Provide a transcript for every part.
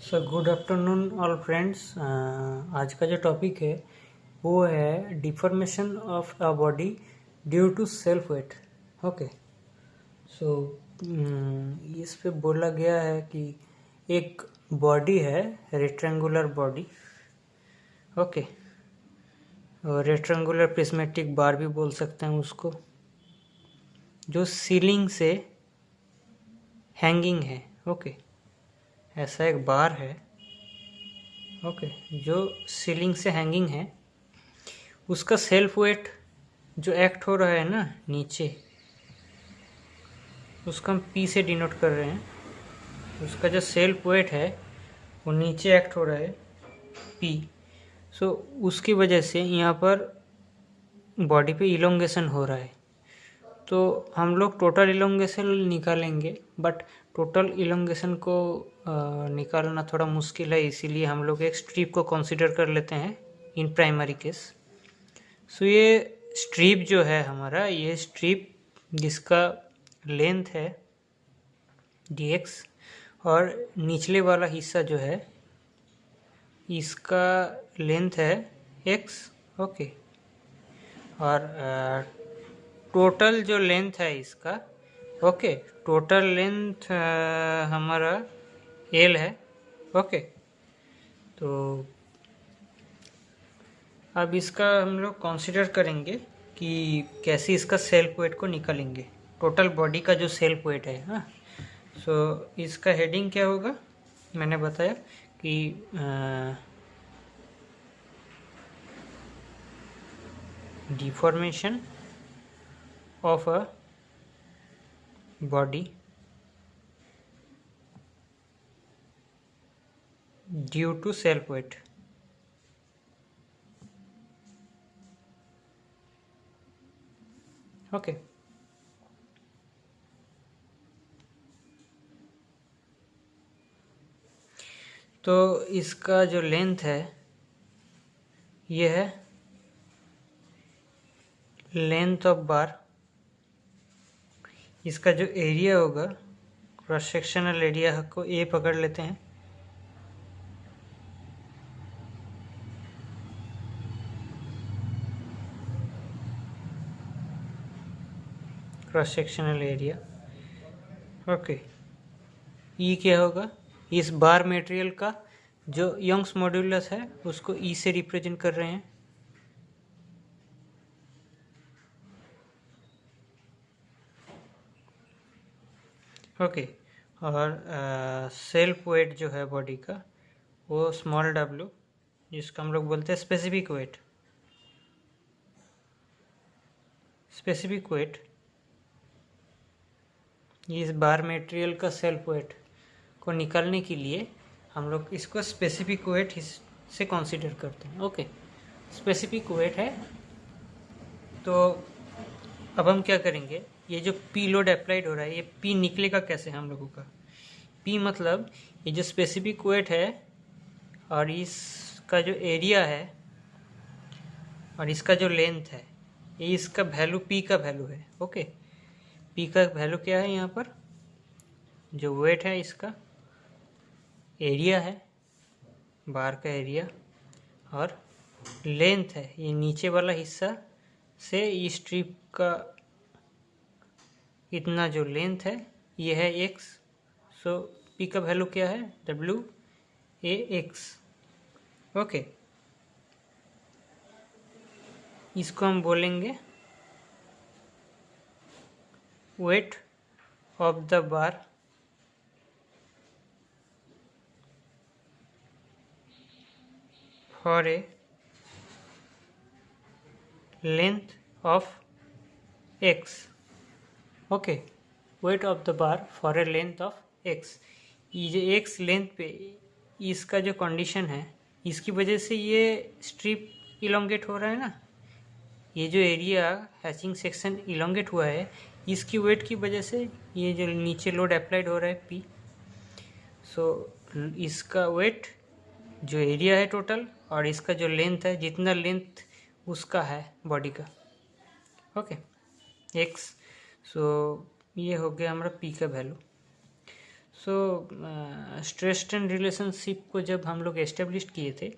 सो good afternoon all friends. आज का जो टॉपिक है वो है deformation of a body due to self weight. Okay, so इस पे बोला गया है कि एक बॉडी है रेक्टेंगुलर बॉडी। ओके, और रेक्टेंगुलर प्रिज्मेटिक बार भी बोल सकते हैं उसको, जो सीलिंग से हैंगिंग है। ओके, ऐसा एक बार है ओके जो सीलिंग से हैंगिंग है। उसका सेल्फ वेट जो एक्ट हो रहा है ना नीचे, उसका हम पी से डिनोट कर रहे हैं। उसका जो सेल्फ वेट है वो नीचे एक्ट हो रहा है पी। सो उसकी वजह से यहाँ पर बॉडी पे इलोंगेशन हो रहा है। तो हम लोग टोटल इलोंगेशन निकालेंगे, बट टोटल इलोंगेशन को निकालना थोड़ा मुश्किल है, इसीलिए हम लोग एक स्ट्रिप को कंसीडर कर लेते हैं इन प्राइमरी केस। सो ये स्ट्रिप जो है हमारा, ये स्ट्रिप जिसका लेंथ है dx और निचले वाला हिस्सा जो है इसका लेंथ है x। ओके, और टोटल जो लेंथ है इसका, ओके, टोटल लेंथ हमारा l है। ओके, तो अब इसका हम लोग कंसीडर करेंगे कि कैसे इसका सेल्फ वेट को निकालेंगे, टोटल बॉडी का जो सेल्फ वेट है। हाँ, सो इसका हेडिंग क्या होगा, मैंने बताया कि deformation of a body due to self weight. Okay, तो इसका जो लेंथ है ये है लेंथ ऑफ बार। इसका जो एरिया होगा, क्रॉस सेक्शनल एरिया को ए पकड़ लेते हैं। Cross sectional area. ओके, ई क्या होगा, इस बार मटेरियल का जो यंग्स मॉड्यूलस है उसको ई से रिप्रेजेंट कर रहे हैं। ओके, और सेल्फ वेट जो है बॉडी का वो स्मॉल w, जिसका हम लोग बोलते हैं स्पेसिफिक वेट। स्पेसिफिक वेट इस बार मटेरियल का सेल्फ वेट को निकालने के लिए हम लोग इसको स्पेसिफिक वेट से कंसीडर करते हैं। ओके, स्पेसिफिक वेट है। तो अब हम क्या करेंगे, ये जो पी लोड अप्लाइड हो रहा है, ये पी निकलेगा कैसे हम लोगों का। पी मतलब ये जो स्पेसिफिक वेट है और इसका जो एरिया है और इसका जो लेंथ है, ये इसका वैल्यू पी का वैल्यू है। ओके, पी का वैल्यू क्या है, यहाँ पर जो वेट है इसका एरिया है, बार का एरिया, और लेंथ है ये नीचे वाला हिस्सा से इस स्ट्रिप का इतना जो लेंथ है ये है x। सो p का वैल्यू क्या है, WAX। ओके, इसको हम बोलेंगे weight of the bar for a length of x। Okay, weight of the bar for a length of x। ये जो x लेंथ पे इसका जो कंडीशन है, इसकी वजह से ये स्ट्रिप इलोंगेट हो रहा है ना, ये जो एरिया हैचिंग सेक्शन इलोंगेट हुआ है, इसकी वेट की वजह से ये जो नीचे लोड अप्लाइड हो रहा है पी। सो इसका वेट जो एरिया है टोटल और इसका जो लेंथ है, जितना लेंथ उसका है बॉडी का। Okay, x. सो ये हो गया हमारा पी का value. So stress strain relationship को जब हम लोग एस्टेब्लिश किए थे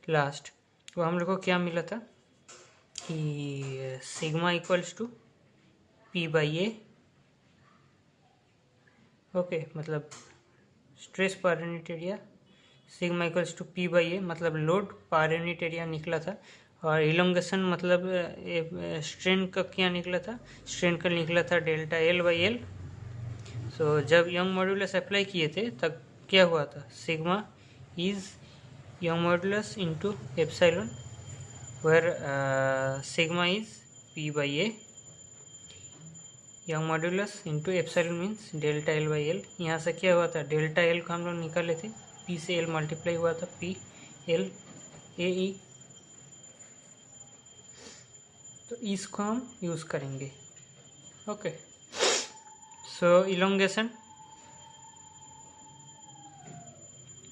लास्ट, तो हम लोग को क्या मिला था कि sigma equals to P by A. Okay, मतलब stress per unit area sigma equals to P by A, मतलब लोड पर यूनिट एरिया निकला था। और इलोंगेशन मतलब स्ट्रेन का क्या निकला था, स्ट्रेन का निकला था डेल्टा एल बाई एल। सो जब यंग मॉड्यूलस अप्लाई किए थे तब क्या हुआ था, sigma is Young modulus into epsilon, where sigma is P by A, Young modulus into epsilon means delta L by L. यहाँ से क्या हुआ था, डेल्टा एल को हम लोग निकाले थे, पी से एल मल्टीप्लाई हुआ था, पी एल ए ई। तो इसको हम यूज़ करेंगे। ओके, सो इलोंगेशन,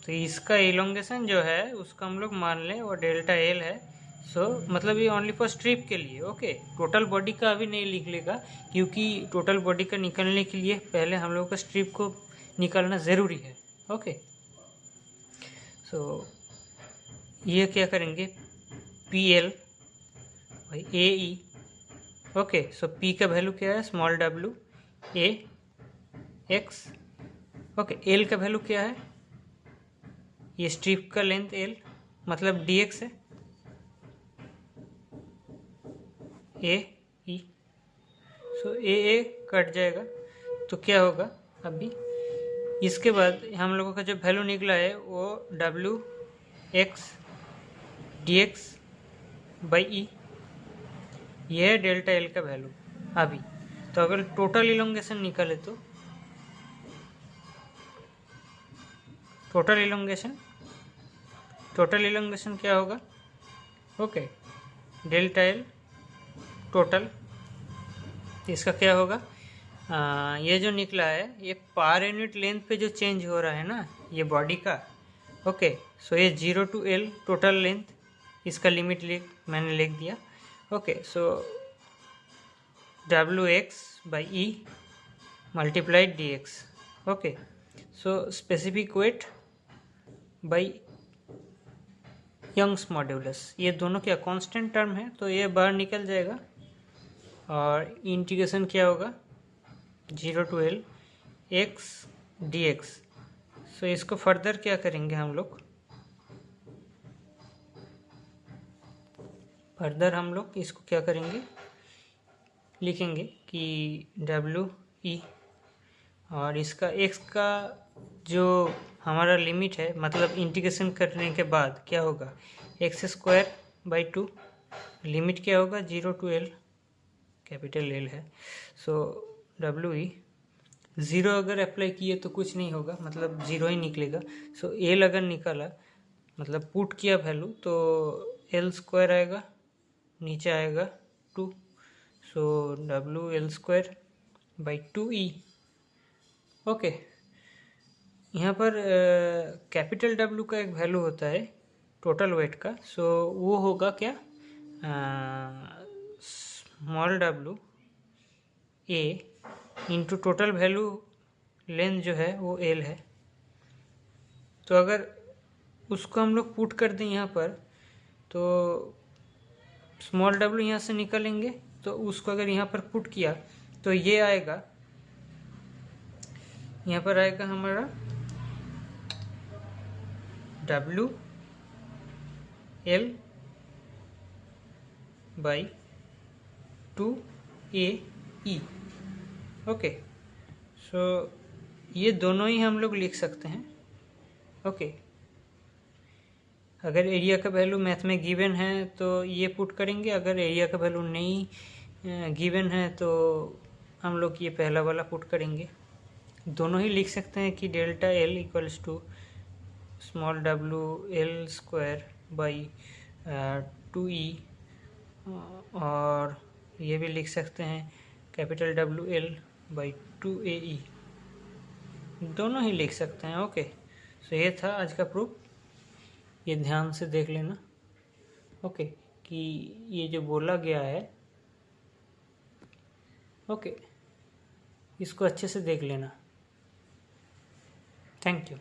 तो इसका इलोंगेशन जो है उसका हम लोग मान लें वो डेल्टा एल है। सो मतलब ये ओनली फॉर स्ट्रिप के लिए। ओके, टोटल बॉडी का अभी नहीं लिख लेगा, क्योंकि टोटल बॉडी का निकलने के लिए पहले हम लोग का स्ट्रिप को निकालना ज़रूरी है। ओके, सो ये क्या करेंगे, पी एल भाई ए ई। ओके, सो पी का वैल्यू क्या है, small W A x. Okay, L का वैल्यू क्या है, ये स्ट्रिप का लेंथ एल मतलब डी एक्स है, ए ई। सो ए कट जाएगा, तो क्या होगा अभी, इसके बाद हम लोगों का जो वैल्यू निकला है वो W x d x by E, ये है डेल्टा एल का वैल्यू अभी। तो अगर टोटल इलोंगेशन निकाले तो टोटल इलोंगेशन क्या होगा, ओके, डेल्टा एल टोटल, इसका क्या होगा, ये जो निकला है ये पर यूनिट लेंथ पे जो चेंज हो रहा है ना ये बॉडी का। ओके, सो ये 0 टू एल टोटल लेंथ, इसका लिमिट मैंने लिख दिया। Okay, so W x by E multiplied d x. Okay, so specific weight by Young's modulus, ये दोनों क्या कांस्टेंट टर्म है, तो ये बाहर निकल जाएगा और इंटीग्रेशन क्या होगा 0 to L x d x. So इसको फर्दर क्या करेंगे हम लोग, फर्दर हम लोग इसको क्या करेंगे, लिखेंगे कि डब्ल्यू ई और इसका एक्स का जो हमारा लिमिट है, मतलब इंटीग्रेशन करने के बाद क्या होगा, एक्स स्क्वायर बाई 2, लिमिट क्या होगा 0 टू एल, कैपिटल एल है। सो डब्ल्यू ई 0 अगर अप्लाई किए तो कुछ नहीं होगा, मतलब 0 ही निकलेगा। सो एल अगर निकाला मतलब पुट किया वैल्यू तो एल स्क्वायर आएगा, नीचे आएगा 2, so W L square by 2 E. Okay, यहाँ पर कैपिटल डब्ल्यू का एक वैल्यू होता है टोटल वेट का, सो वो होगा क्या, small W A into total value length जो है वो एल है। तो अगर उसको हम लोग पुट कर दें यहाँ पर, तो स्मॉल डब्ल्यू यहाँ से निकलेंगे, तो उसको अगर यहाँ पर पुट किया तो ये आएगा, यहाँ पर आएगा हमारा W L by 2 A E. Okay, so ये दोनों ही हम लोग लिख सकते हैं। ओके, अगर एरिया का वैल्यू मैथ में गिवन है तो ये पुट करेंगे, अगर एरिया का वैल्यू नहीं गिवन है तो हम लोग ये पहला वाला पुट करेंगे। दोनों ही लिख सकते हैं कि delta L equals to small W L square by 2 E, और ये भी लिख सकते हैं capital W L by 2 A E, दोनों ही लिख सकते हैं। ओके, सो ये था आज का प्रूफ, ये ध्यान से देख लेना। ओके, कि ये जो बोला गया है, ओके, इसको अच्छे से देख लेना। Thank you.